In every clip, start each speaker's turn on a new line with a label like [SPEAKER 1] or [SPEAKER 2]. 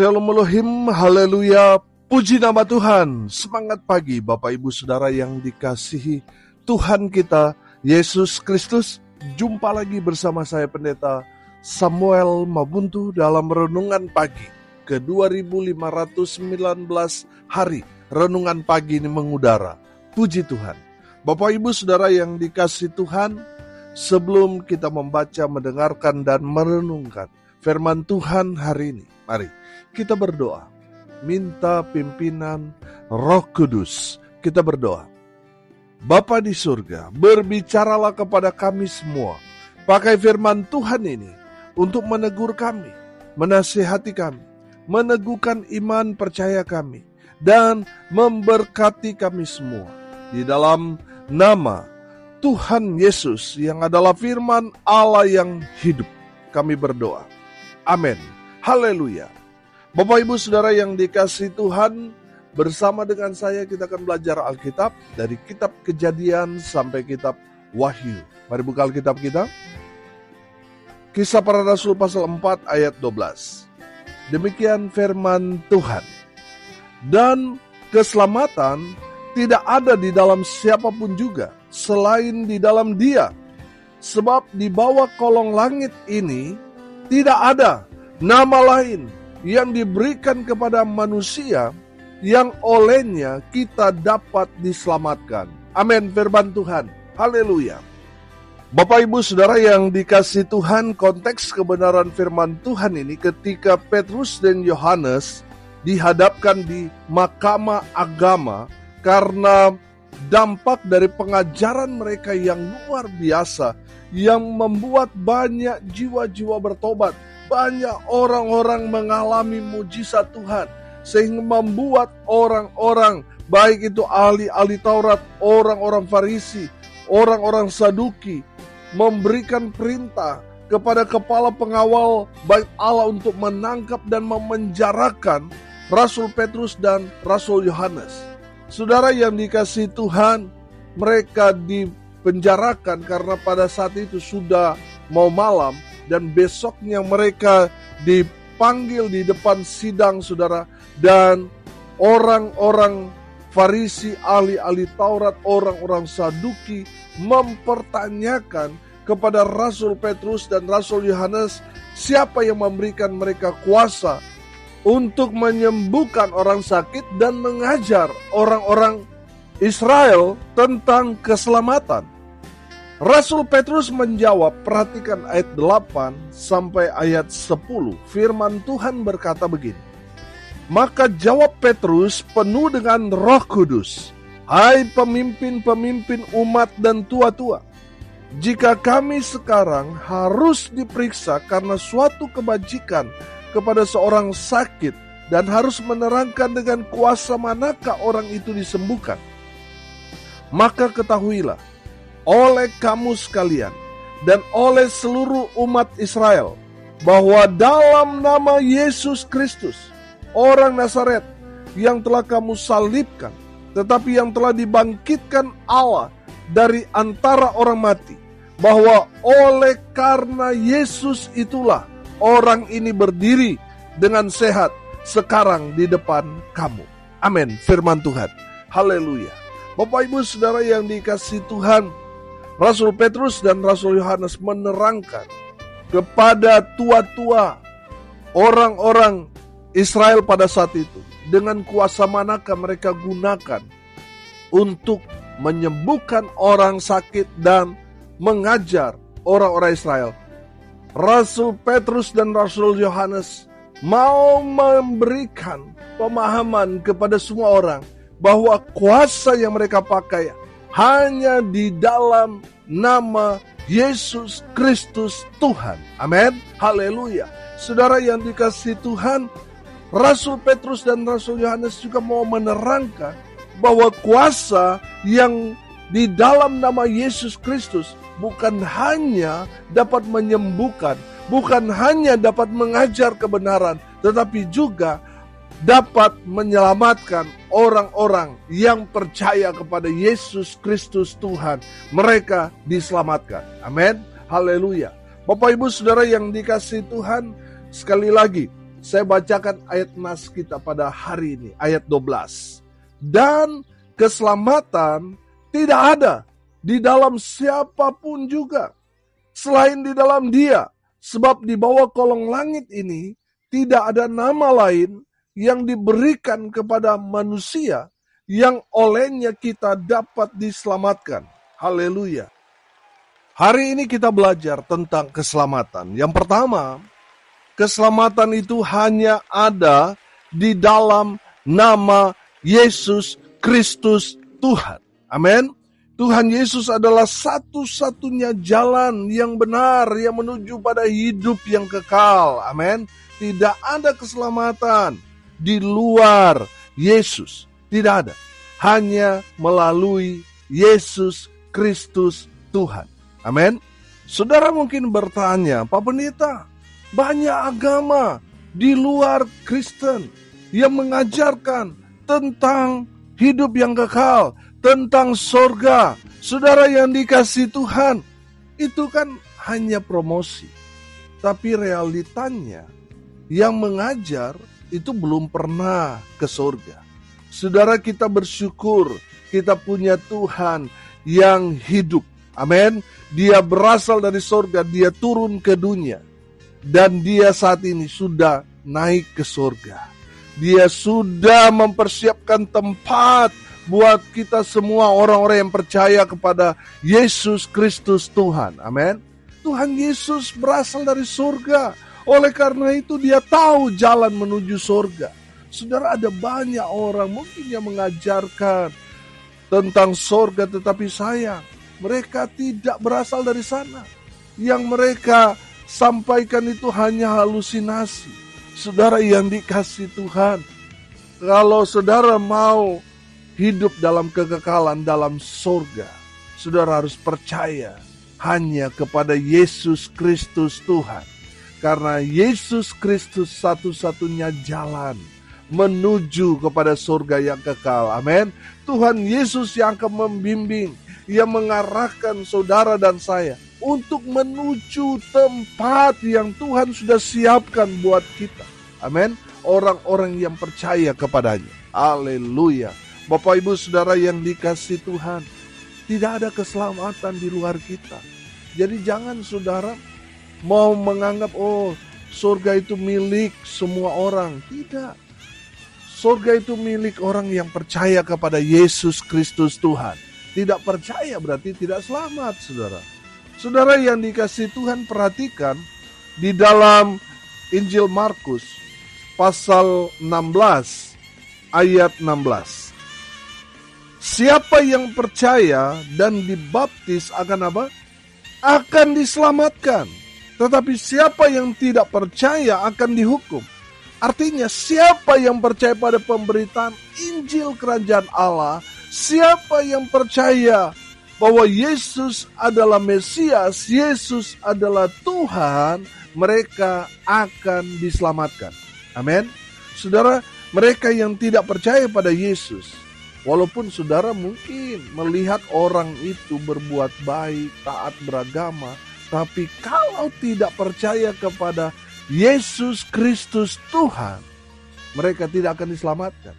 [SPEAKER 1] Shalom Elohim, haleluya, puji nama Tuhan. Semangat pagi Bapak Ibu Saudara yang dikasihi Tuhan kita, Yesus Kristus. Jumpa lagi bersama saya Pendeta Samuel Mabuntu dalam Renungan Pagi ke 2519 hari. Renungan pagi ini mengudara, puji Tuhan. Bapak Ibu Saudara yang dikasihi Tuhan, sebelum kita membaca, mendengarkan, dan merenungkan firman Tuhan hari ini, mari kita berdoa, minta pimpinan Roh Kudus. Kita berdoa. Bapa di surga, berbicaralah kepada kami semua. Pakai firman Tuhan ini untuk menegur kami, menasihati kami, meneguhkan iman percaya kami, dan memberkati kami semua. Di dalam nama Tuhan Yesus yang adalah firman Allah yang hidup, kami berdoa. Amin. Haleluya. Bapak Ibu Saudara yang dikasihi Tuhan, bersama dengan saya kita akan belajar Alkitab dari kitab Kejadian sampai kitab Wahyu. Mari buka Alkitab kita. Kisah Para Rasul pasal 4 ayat 12. Demikian firman Tuhan. Dan keselamatan tidak ada di dalam siapapun juga selain di dalam Dia. Sebab di bawah kolong langit ini tidak ada nama lain yang diberikan kepada manusia yang olehnya kita dapat diselamatkan. Amin, firman Tuhan. Haleluya. Bapak Ibu Saudara yang dikasihi Tuhan, konteks kebenaran firman Tuhan ini ketika Petrus dan Yohanes dihadapkan di mahkamah agama karena dampak dari pengajaran mereka yang luar biasa yang membuat banyak jiwa-jiwa bertobat. Banyak orang-orang mengalami mujizat Tuhan, sehingga membuat orang-orang, baik itu ahli-ahli Taurat, orang-orang Farisi, orang-orang Saduki, memberikan perintah kepada kepala pengawal bait Allah untuk menangkap dan memenjarakan Rasul Petrus dan Rasul Yohanes. Saudara yang dikasihi Tuhan, mereka dipenjarakan karena pada saat itu sudah mau malam, dan besoknya mereka dipanggil di depan sidang, saudara. Dan orang-orang Farisi, ahli-ahli Taurat, orang-orang Saduki mempertanyakan kepada Rasul Petrus dan Rasul Yohanes, siapa yang memberikan mereka kuasa untuk menyembuhkan orang sakit dan mengajar orang-orang Israel tentang keselamatan. Rasul Petrus menjawab, perhatikan ayat 8 sampai ayat 10. Firman Tuhan berkata begini. Maka jawab Petrus penuh dengan Roh Kudus, hai pemimpin-pemimpin umat dan tua-tua, jika kami sekarang harus diperiksa karena suatu kebajikan kepada seorang sakit dan harus menerangkan dengan kuasa manakah orang itu disembuhkan, maka ketahuilah oleh kamu sekalian dan oleh seluruh umat Israel bahwa dalam nama Yesus Kristus, orang Nazaret yang telah kamu salibkan, tetapi yang telah dibangkitkan Allah dari antara orang mati, bahwa oleh karena Yesus itulah orang ini berdiri dengan sehat sekarang di depan kamu. Amin, firman Tuhan. Haleluya. Bapak Ibu Saudara yang dikasihi Tuhan, Rasul Petrus dan Rasul Yohanes menerangkan kepada tua-tua orang-orang Israel pada saat itu, dengan kuasa manakah mereka gunakan untuk menyembuhkan orang sakit dan mengajar orang-orang Israel. Rasul Petrus dan Rasul Yohanes mau memberikan pemahaman kepada semua orang bahwa kuasa yang mereka pakai hanya di dalam nama Yesus Kristus Tuhan. Amin. Haleluya. Saudara yang dikasihi Tuhan, Rasul Petrus dan Rasul Yohanes juga mau menerangkan bahwa kuasa yang di dalam nama Yesus Kristus bukan hanya dapat menyembuhkan, bukan hanya dapat mengajar kebenaran, tetapi juga dapat menyelamatkan orang-orang yang percaya kepada Yesus Kristus Tuhan. Mereka diselamatkan. Amin. Haleluya. Bapak Ibu Saudara yang dikasihi Tuhan, sekali lagi Saya bacakan ayat nas kita pada hari ini, ayat 12. Dan keselamatan tidak ada di dalam siapapun juga, selain di dalam Dia. Sebab di bawah kolong langit ini tidak ada nama lain yang diberikan kepada manusia yang olehnya kita dapat diselamatkan. Haleluya. Hari ini kita belajar tentang keselamatan. Yang pertama, keselamatan itu hanya ada di dalam nama Yesus Kristus Tuhan. Amin. Tuhan Yesus adalah satu-satunya jalan yang benar yang menuju pada hidup yang kekal. Amin. Tidak ada keselamatan di luar Yesus. Tidak ada. Hanya melalui Yesus Kristus Tuhan. Amin. Saudara mungkin bertanya, Pak Pendeta, banyak agama di luar Kristen yang mengajarkan tentang hidup yang kekal, tentang sorga. Saudara yang dikasihi Tuhan, itu kan hanya promosi. Tapi realitanya, yang mengajar itu belum pernah ke sorga. Saudara, kita bersyukur kita punya Tuhan yang hidup. Amin. Dia berasal dari sorga, dia turun ke dunia. Dan dia saat ini sudah naik ke sorga. Dia sudah mempersiapkan tempat buat kita semua orang-orang yang percaya kepada Yesus Kristus Tuhan. Amin. Tuhan Yesus berasal dari surga. Oleh karena itu dia tahu jalan menuju surga. Saudara, ada banyak orang mungkin yang mengajarkan tentang surga, tetapi sayang, mereka tidak berasal dari sana. Yang mereka sampaikan itu hanya halusinasi. Saudara yang dikasihi Tuhan, kalau saudara mau hidup dalam kekekalan dalam surga, saudara harus percaya hanya kepada Yesus Kristus Tuhan. Karena Yesus Kristus satu-satunya jalan menuju kepada surga yang kekal. Amin. Tuhan Yesus yang akan membimbing, yang mengarahkan saudara dan saya untuk menuju tempat yang Tuhan sudah siapkan buat kita. Amin. Orang-orang yang percaya kepadanya. Haleluya. Bapak Ibu Saudara yang dikasihi Tuhan, tidak ada keselamatan di luar kita. Jadi jangan saudara mau menganggap surga itu milik semua orang. Tidak. Surga itu milik orang yang percaya kepada Yesus Kristus Tuhan. Tidak percaya berarti tidak selamat, saudara. Saudara yang dikasihi Tuhan, perhatikan di dalam Injil Markus pasal 16 ayat 16. Siapa yang percaya dan dibaptis akan apa? Akan diselamatkan. Tetapi siapa yang tidak percaya akan dihukum. Artinya siapa yang percaya pada pemberitaan Injil Kerajaan Allah, siapa yang percaya bahwa Yesus adalah Mesias, Yesus adalah Tuhan, mereka akan diselamatkan. Amin. Saudara, mereka yang tidak percaya pada Yesus, walaupun saudara mungkin melihat orang itu berbuat baik, taat beragama, tapi kalau tidak percaya kepada Yesus Kristus Tuhan, mereka tidak akan diselamatkan.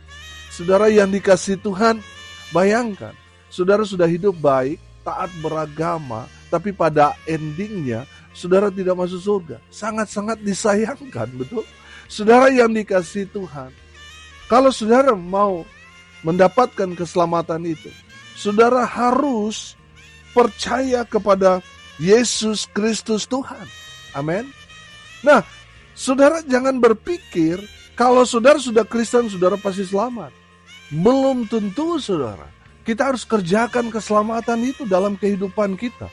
[SPEAKER 1] Saudara yang dikasihi Tuhan, bayangkan, saudara sudah hidup baik, taat beragama, tapi pada endingnya, saudara tidak masuk surga. Sangat-sangat disayangkan, betul? Saudara yang dikasihi Tuhan, kalau saudara mau mendapatkan keselamatan itu, saudara harus percaya kepada Yesus Kristus Tuhan. Amin. Nah, saudara jangan berpikir kalau saudara sudah Kristen, saudara pasti selamat. Belum tentu, saudara. Kita harus kerjakan keselamatan itu dalam kehidupan kita.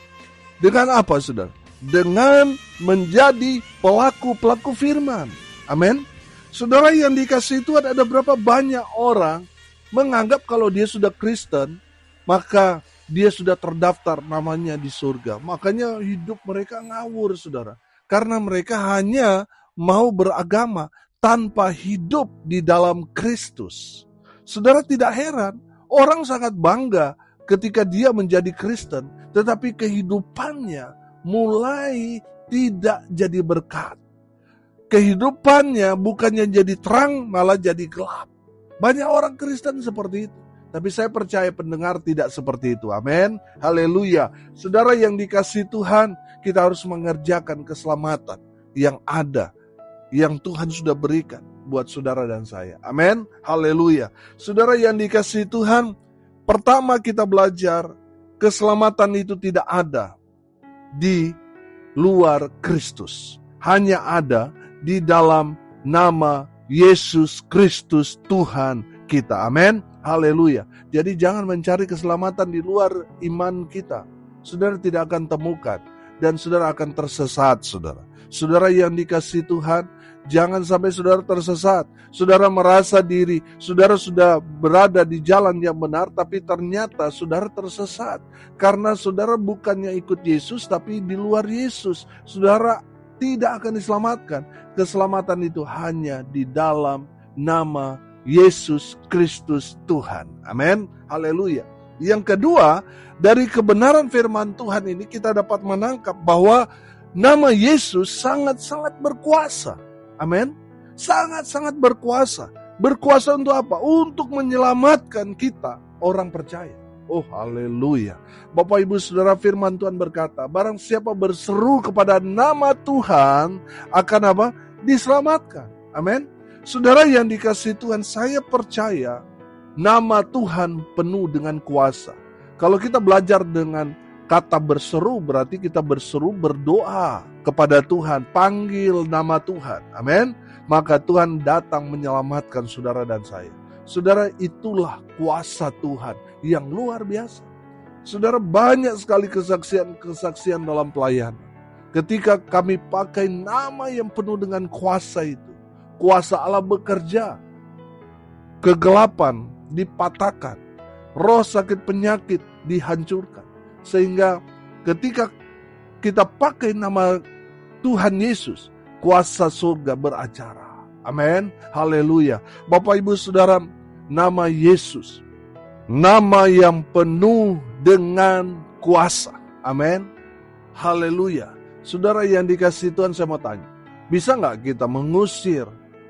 [SPEAKER 1] Dengan apa, saudara? Dengan menjadi pelaku-pelaku firman. Amin. Saudara yang dikasihi Tuhan, ada berapa banyak orang menganggap kalau dia sudah Kristen, maka dia sudah terdaftar namanya di surga. Makanya hidup mereka ngawur, saudara. Karena mereka hanya mau beragama tanpa hidup di dalam Kristus. Saudara tidak heran, orang sangat bangga ketika dia menjadi Kristen, tetapi kehidupannya mulai tidak jadi berkat. kehidupannya bukannya jadi terang, malah jadi gelap. Banyak orang Kristen seperti itu. Tapi saya percaya pendengar tidak seperti itu. Amin. Haleluya. Saudara yang dikasihi Tuhan, kita harus mengerjakan keselamatan yang ada, yang Tuhan sudah berikan buat saudara dan saya. Amin. Haleluya. Saudara yang dikasihi Tuhan, pertama kita belajar keselamatan itu tidak ada di luar Kristus. Hanya ada di dalam nama Yesus Kristus Tuhan kita. Amin. Haleluya. Jadi jangan mencari keselamatan di luar iman kita. Saudara tidak akan temukan dan saudara akan tersesat, saudara. Saudara yang dikasihi Tuhan, jangan sampai saudara tersesat. Saudara merasa diri, saudara sudah berada di jalan yang benar, tapi ternyata saudara tersesat. Karena saudara bukannya ikut Yesus, tapi di luar Yesus. Saudara tidak akan diselamatkan. Keselamatan itu hanya di dalam nama Yesus Kristus Tuhan. Amin. Haleluya. Yang kedua, dari kebenaran firman Tuhan ini kita dapat menangkap bahwa nama Yesus sangat-sangat berkuasa. Amin. Sangat-sangat berkuasa. Berkuasa untuk apa? Untuk menyelamatkan kita, orang percaya. Oh, haleluya. Bapak Ibu Saudara, firman Tuhan berkata, barang siapa berseru kepada nama Tuhan akan apa? Diselamatkan. Amin. Saudara yang dikasihi Tuhan, saya percaya nama Tuhan penuh dengan kuasa. Kalau kita belajar dengan kata berseru, berarti kita berseru berdoa kepada Tuhan, panggil nama Tuhan. Amin. Maka Tuhan datang menyelamatkan saudara dan saya. Saudara, itulah kuasa Tuhan yang luar biasa. Saudara, banyak sekali kesaksian dalam pelayanan. Ketika kami pakai nama yang penuh dengan kuasa itu, kuasa Allah bekerja, kegelapan dipatahkan, roh sakit penyakit dihancurkan. Sehingga ketika kita pakai nama Tuhan Yesus, kuasa surga beracara. Amin. Haleluya. Bapak Ibu Saudara, nama Yesus, nama yang penuh dengan kuasa. Amin. Haleluya. Saudara yang dikasihi Tuhan, saya mau tanya, bisa gak kita mengusir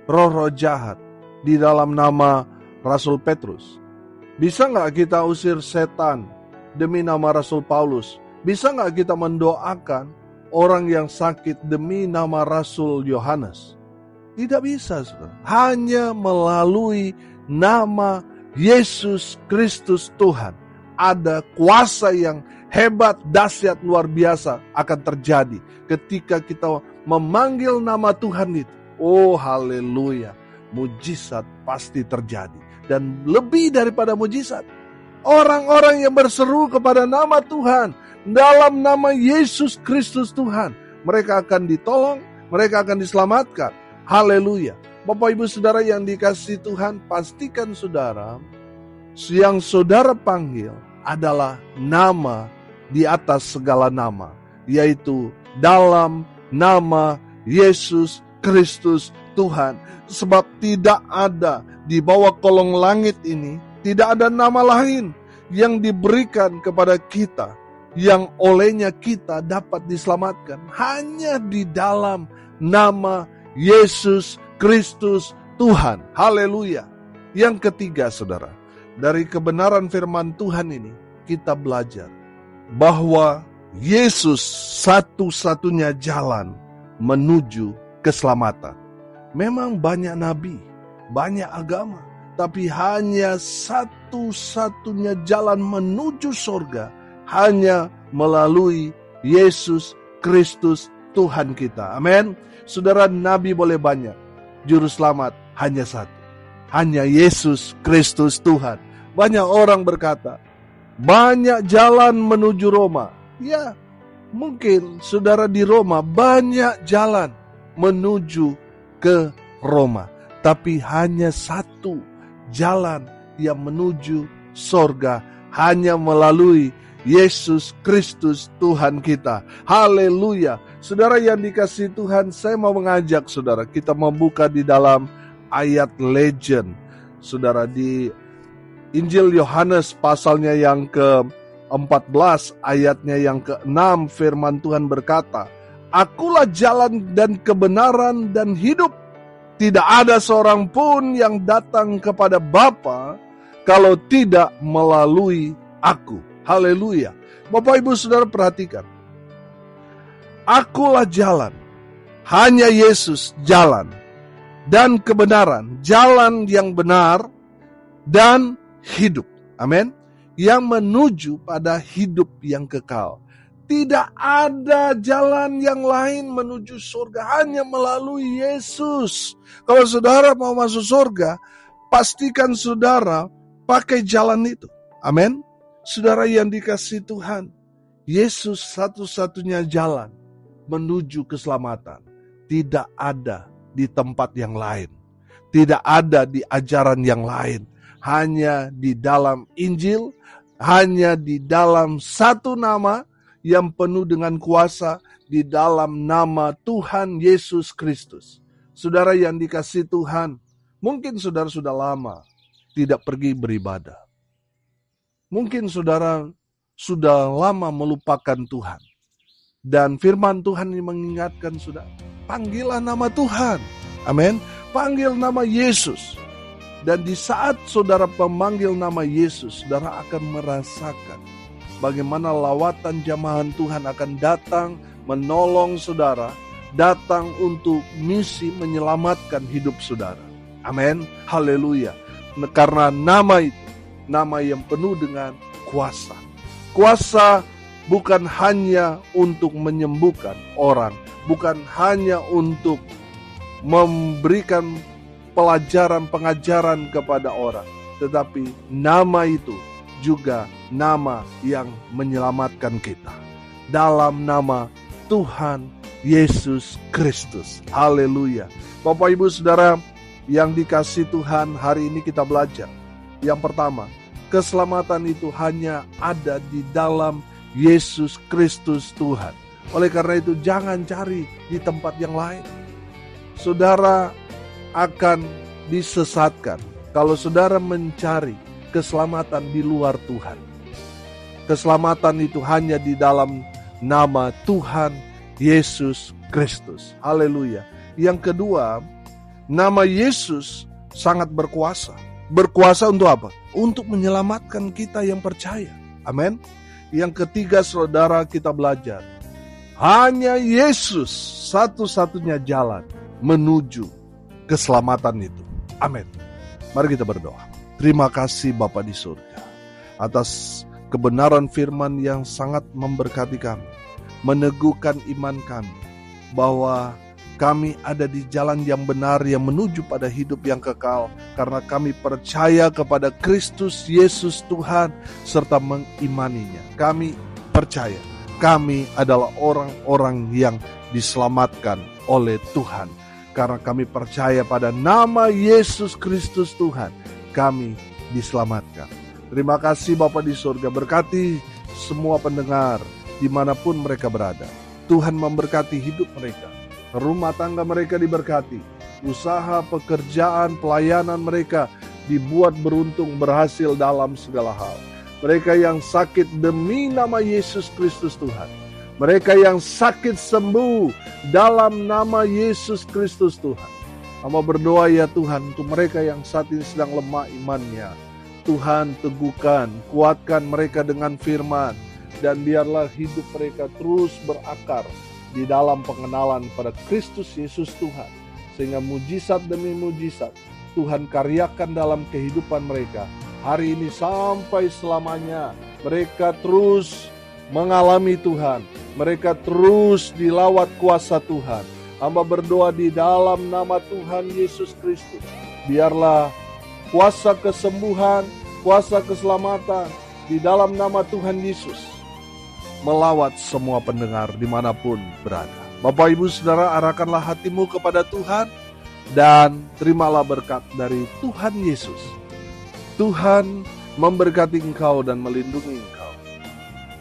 [SPEAKER 1] roh-roh jahat di dalam nama Rasul Petrus? Bisa gak kita usir setan demi nama Rasul Paulus? Bisa gak kita mendoakan orang yang sakit demi nama Rasul Yohanes? Tidak bisa, saudara. Hanya melalui nama Yesus Kristus Tuhan, ada kuasa yang hebat, dahsyat, luar biasa akan terjadi ketika kita memanggil nama Tuhan itu. Oh, haleluya. Mujizat pasti terjadi. Dan lebih daripada mujizat, orang-orang yang berseru kepada nama Tuhan, dalam nama Yesus Kristus Tuhan, mereka akan ditolong, mereka akan diselamatkan. Haleluya. Bapak Ibu Saudara yang dikasihi Tuhan, pastikan saudara, yang saudara panggil adalah nama di atas segala nama, yaitu dalam nama Yesus Kristus Tuhan. Sebab tidak ada di bawah kolong langit ini, tidak ada nama lain yang diberikan kepada kita, yang olehnya kita dapat diselamatkan. Hanya di dalam nama Yesus Kristus Tuhan. Haleluya. Yang ketiga, saudara, dari kebenaran firman Tuhan ini kita belajar bahwa Yesus satu-satunya jalan menuju keselamatan. Memang banyak nabi, banyak agama, tapi hanya satu-satunya jalan menuju surga, hanya melalui Yesus Kristus Tuhan kita. Amin. Saudara, nabi boleh banyak, juru selamat hanya satu, hanya Yesus Kristus Tuhan. Banyak orang berkata, banyak jalan menuju Roma. Ya, mungkin saudara di Roma banyak jalan menuju ke Roma, tapi hanya satu jalan yang menuju sorga, hanya melalui Yesus Kristus Tuhan kita. Haleluya. Saudara yang dikasihi Tuhan, saya mau mengajak saudara kita membuka di dalam ayat legend. Saudara, di Injil Yohanes pasalnya yang ke-14 ayatnya yang ke-6, firman Tuhan berkata, Akulah jalan dan kebenaran dan hidup. Tidak ada seorang pun yang datang kepada Bapa kalau tidak melalui aku. Haleluya. Bapak Ibu Saudara perhatikan. Akulah jalan. Hanya Yesus jalan dan kebenaran. Jalan yang benar dan hidup. Amin. Yang menuju pada hidup yang kekal. Tidak ada jalan yang lain menuju surga, hanya melalui Yesus. Kalau saudara mau masuk surga, pastikan saudara pakai jalan itu. Amin. Saudara yang dikasihi Tuhan, Yesus satu-satunya jalan menuju keselamatan. Tidak ada di tempat yang lain. Tidak ada di ajaran yang lain. Hanya di dalam Injil, hanya di dalam satu nama yang penuh dengan kuasa, di dalam nama Tuhan Yesus Kristus. Saudara yang dikasihi Tuhan, mungkin saudara sudah lama tidak pergi beribadah. Mungkin saudara sudah lama melupakan Tuhan. Dan firman Tuhan ini mengingatkan saudara, panggillah nama Tuhan. Amin. Panggil nama Yesus. Dan di saat saudara memanggil nama Yesus, saudara akan merasakan bagaimana lawatan jamahan Tuhan akan datang menolong saudara, datang untuk misi menyelamatkan hidup saudara. Amin. Haleluya. Karena nama itu, nama yang penuh dengan kuasa. Kuasa bukan hanya untuk menyembuhkan orang, bukan hanya untuk memberikan pelajaran-pengajaran kepada orang, tetapi nama itu juga nama yang menyelamatkan kita. Dalam nama Tuhan Yesus Kristus. Haleluya. Bapak Ibu Saudara yang dikasihi Tuhan, hari ini kita belajar. Yang pertama, keselamatan itu hanya ada di dalam Yesus Kristus Tuhan. Oleh karena itu jangan cari di tempat yang lain. Saudara akan disesatkan kalau saudara mencari keselamatan di luar Tuhan. Keselamatan itu hanya di dalam nama Tuhan Yesus Kristus. Haleluya. Yang kedua, nama Yesus sangat berkuasa. Berkuasa untuk apa? Untuk menyelamatkan kita yang percaya. Amin. Yang ketiga, saudara, kita belajar. Hanya Yesus satu-satunya jalan menuju keselamatan itu. Amin. Mari kita berdoa. Terima kasih Bapa di surga atas kebenaran firman yang sangat memberkati kami, meneguhkan iman kami bahwa kami ada di jalan yang benar yang menuju pada hidup yang kekal karena kami percaya kepada Kristus Yesus Tuhan serta mengimaninya. Kami percaya kami adalah orang-orang yang diselamatkan oleh Tuhan. Karena kami percaya pada nama Yesus Kristus Tuhan, kami diselamatkan. Terima kasih Bapa di surga, berkati semua pendengar dimanapun mereka berada. Tuhan memberkati hidup mereka, rumah tangga mereka diberkati, usaha, pekerjaan, pelayanan mereka dibuat beruntung, berhasil dalam segala hal. Mereka yang sakit demi nama Yesus Kristus Tuhan, mereka yang sakit sembuh dalam nama Yesus Kristus Tuhan. Hamba berdoa ya Tuhan untuk mereka yang saat ini sedang lemah imannya. Tuhan teguhkan, kuatkan mereka dengan firman. Dan biarlah hidup mereka terus berakar di dalam pengenalan pada Kristus Yesus Tuhan. Sehingga mujizat demi mujizat Tuhan karyakan dalam kehidupan mereka. Hari ini sampai selamanya mereka terus mengalami Tuhan. Mereka terus dilawat kuasa Tuhan. Hamba berdoa di dalam nama Tuhan Yesus Kristus. Biarlah kuasa kesembuhan, kuasa keselamatan di dalam nama Tuhan Yesus melawat semua pendengar dimanapun berada. Bapak Ibu Saudara, arahkanlah hatimu kepada Tuhan dan terimalah berkat dari Tuhan Yesus. Tuhan memberkati engkau dan melindungi engkau.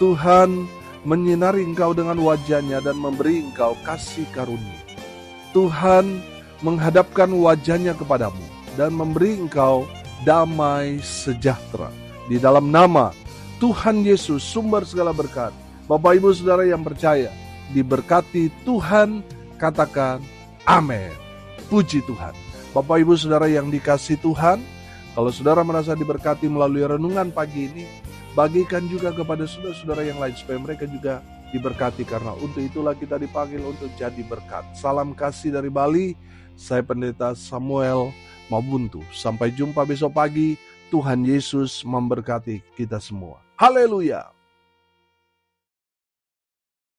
[SPEAKER 1] Tuhan menyinari engkau dengan wajahnya dan memberi engkau kasih karunia. Tuhan menghadapkan wajahnya kepadamu dan memberi engkau damai sejahtera. Di dalam nama Tuhan Yesus, sumber segala berkat. Bapak Ibu Saudara yang percaya, diberkati Tuhan, katakan amin. Puji Tuhan. Bapak Ibu Saudara yang dikasihi Tuhan, kalau saudara merasa diberkati melalui renungan pagi ini, bagikan juga kepada saudara-saudara yang lain supaya mereka juga diberkati, karena untuk itulah kita dipanggil untuk jadi berkat. Salam kasih dari Bali, saya Pendeta Samuel Mabuntu. Sampai jumpa besok pagi. Tuhan Yesus memberkati kita semua. Haleluya.